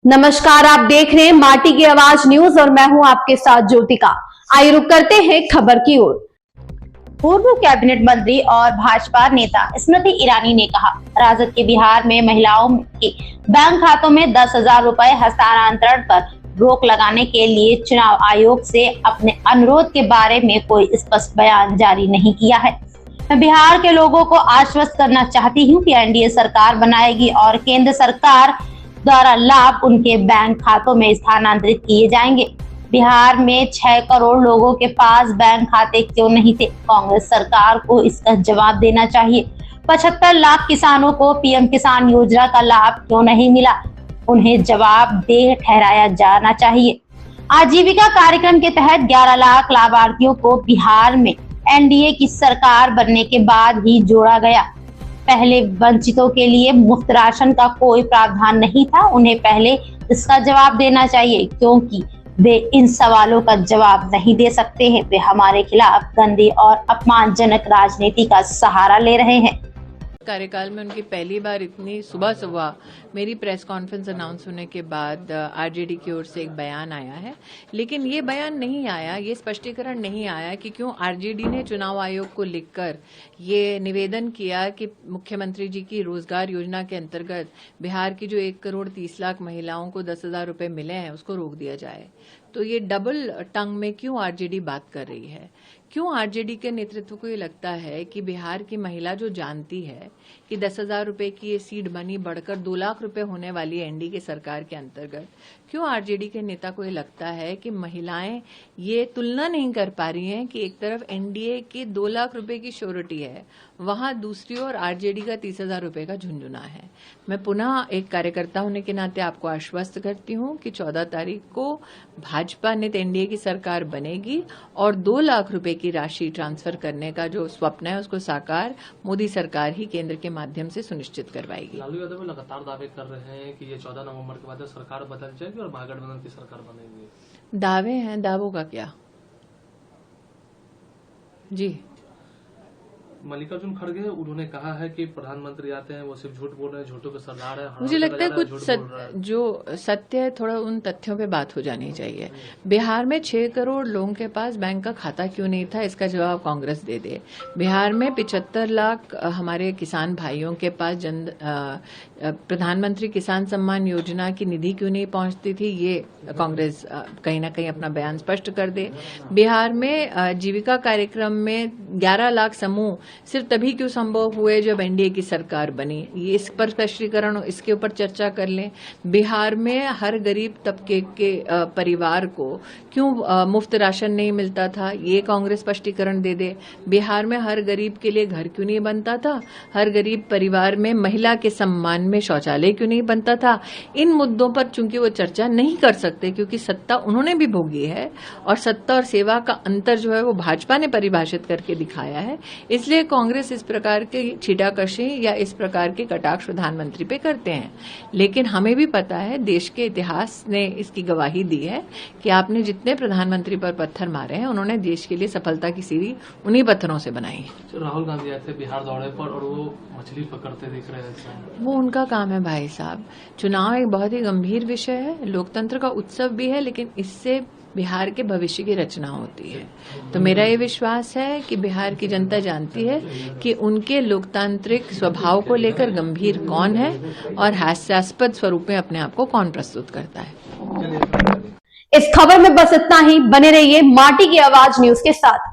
नमस्कार, आप देख रहे हैं माटी की आवाज न्यूज और मैं हूं आपके साथ ज्योतिका। आइए रुक करते हैं खबर की ओर। पूर्व कैबिनेट मंत्री और भाजपा नेता स्मृति ईरानी ने कहा, राजद के बिहार में महिलाओं के बैंक खातों में 10,000 रुपए हस्तांतरण पर रोक लगाने के लिए चुनाव आयोग से अपने अनुरोध के बारे में कोई स्पष्ट बयान जारी नहीं किया है। मैं बिहार के लोगों को आश्वस्त करना चाहती हूं कि एनडीए सरकार बनाएगी और केंद्र सरकार द्वारा लाभ उनके बैंक खातों में स्थानांतरित किए जाएंगे। बिहार में 6 करोड़ लोगों के पास बैंक खाते क्यों नहीं थे? कांग्रेस सरकार को इसका जवाब देना चाहिए। 75 लाख किसानों को पीएम किसान योजना का लाभ क्यों नहीं मिला? उन्हें जवाबदेह ठहराया जाना चाहिए। आजीविका कार्यक्रम के तहत 11 लाख लाभार्थियों को बिहार में एनडीए की सरकार बनने के बाद ही जोड़ा गया। पहले वंचितों के लिए मुफ्त राशन का कोई प्रावधान नहीं था। उन्हें पहले इसका जवाब देना चाहिए, क्योंकि वे इन सवालों का जवाब नहीं दे सकते हैं। वे हमारे खिलाफ गंदी और अपमानजनक राजनीति का सहारा ले रहे हैं। कार्यकाल में उनकी पहली बार इतनी सुबह सुबह मेरी प्रेस कॉन्फ्रेंस अनाउंस होने के बाद आरजेडी की ओर से एक बयान आया है, लेकिन ये बयान नहीं आया, ये स्पष्टीकरण नहीं आया कि क्यों आरजेडी ने चुनाव आयोग को लिखकर ये निवेदन किया कि मुख्यमंत्री जी की रोजगार योजना के अंतर्गत बिहार की जो 1 करोड़ 30 लाख महिलाओं को 10,000 रुपए मिले हैं उसको रोक दिया जाए। तो ये डबल टंग में क्यों आरजेडी बात कर रही है? क्यों आरजेडी के नेतृत्व को ये लगता है कि बिहार की महिला जो जानती है कि 10,000 रुपए की ये सीड मनी बढ़कर 2 लाख रुपए होने वाली है एनडीए की सरकार के अंतर्गत, क्यों आरजेडी के नेता को ये लगता है कि महिलाएं ये तुलना नहीं कर पा रही हैं कि एक तरफ एनडीए की 2 लाख रुपए की श्योरिटी है, वहां दूसरी ओर आरजेडी का 30,000 रुपए का झुंझुना है। मैं पुनः एक कार्यकर्ता होने के नाते आपको आश्वस्त करती हूं कि 14 तारीख को भाजपा नेत एनडीए की सरकार बनेगी और 2 लाख रुपए की राशि ट्रांसफर करने का जो स्वप्न है उसको साकार मोदी सरकार ही केंद्र के माध्यम से सुनिश्चित करवाएगी। लालू यादव लगातार दावे कर रहे हैं कि ये 14 नवंबर के बाद सरकार बदल जाएगी और महागठबंधन की सरकार बनेगी। दावे हैं, दावों का क्या? जी, मल्लिकार्जुन खड़गे उन्होंने कहा है कि प्रधानमंत्री आते हैं वो सिर्फ झूठ बोल रहे हैं, झूठों के सरदार है। मुझे लगता है कुछ जो सत्य है थोड़ा उन तथ्यों पे बात हो जानी चाहिए। बिहार में 6 करोड़ लोगों के पास बैंक का खाता क्यों नहीं था, इसका जवाब कांग्रेस दे दे। बिहार में 75 लाख हमारे किसान भाइयों के पास प्रधानमंत्री किसान सम्मान योजना की निधि क्यों नहीं पहुंचती थी, ये कांग्रेस कहीं ना कहीं अपना बयान स्पष्ट कर दे। बिहार में जीविका कार्यक्रम में 11 लाख समूह सिर्फ तभी क्यों संभव हुए जब एनडीए की सरकार बनी, ये इस पर स्पष्टीकरण, इसके ऊपर चर्चा कर लें। बिहार में हर गरीब तबके के परिवार को क्यों मुफ्त राशन नहीं मिलता था, ये कांग्रेस स्पष्टीकरण दे दे। बिहार में हर गरीब के लिए घर क्यों नहीं बनता था, हर गरीब परिवार में महिला के सम्मान में शौचालय क्यों नहीं बनता था। इन मुद्दों पर चूंकि वो चर्चा नहीं कर सकते क्योंकि सत्ता उन्होंने भी भोगी है और सत्ता और सेवा का अंतर जो है वो भाजपा ने परिभाषित करके दिखाया है, इसलिए कांग्रेस इस प्रकार के छीटाकशी या इस प्रकार के कटाक्ष प्रधानमंत्री पे करते हैं। लेकिन हमें भी पता है, देश के इतिहास ने इसकी गवाही दी है कि आपने जितने प्रधानमंत्री पर पत्थर मारे हैं उन्होंने देश के लिए सफलता की सीढ़ी उन्हीं पत्थरों से बनाई है। राहुल गांधी आए थे बिहार दौरे पर और वो मछली पकड़ते दिख रहे हैं। वो उनका काम है भाई साहब। चुनाव एक बहुत ही गंभीर विषय है, लोकतंत्र का उत्सव भी है, लेकिन इससे बिहार के भविष्य की रचना होती है। तो मेरा ये विश्वास है कि बिहार की जनता जानती है कि उनके लोकतांत्रिक स्वभाव को लेकर गंभीर कौन है और हास्यास्पद स्वरूप में अपने आप को कौन प्रस्तुत करता है। इस खबर में बस इतना ही। बने रहिए माटी की आवाज न्यूज के साथ।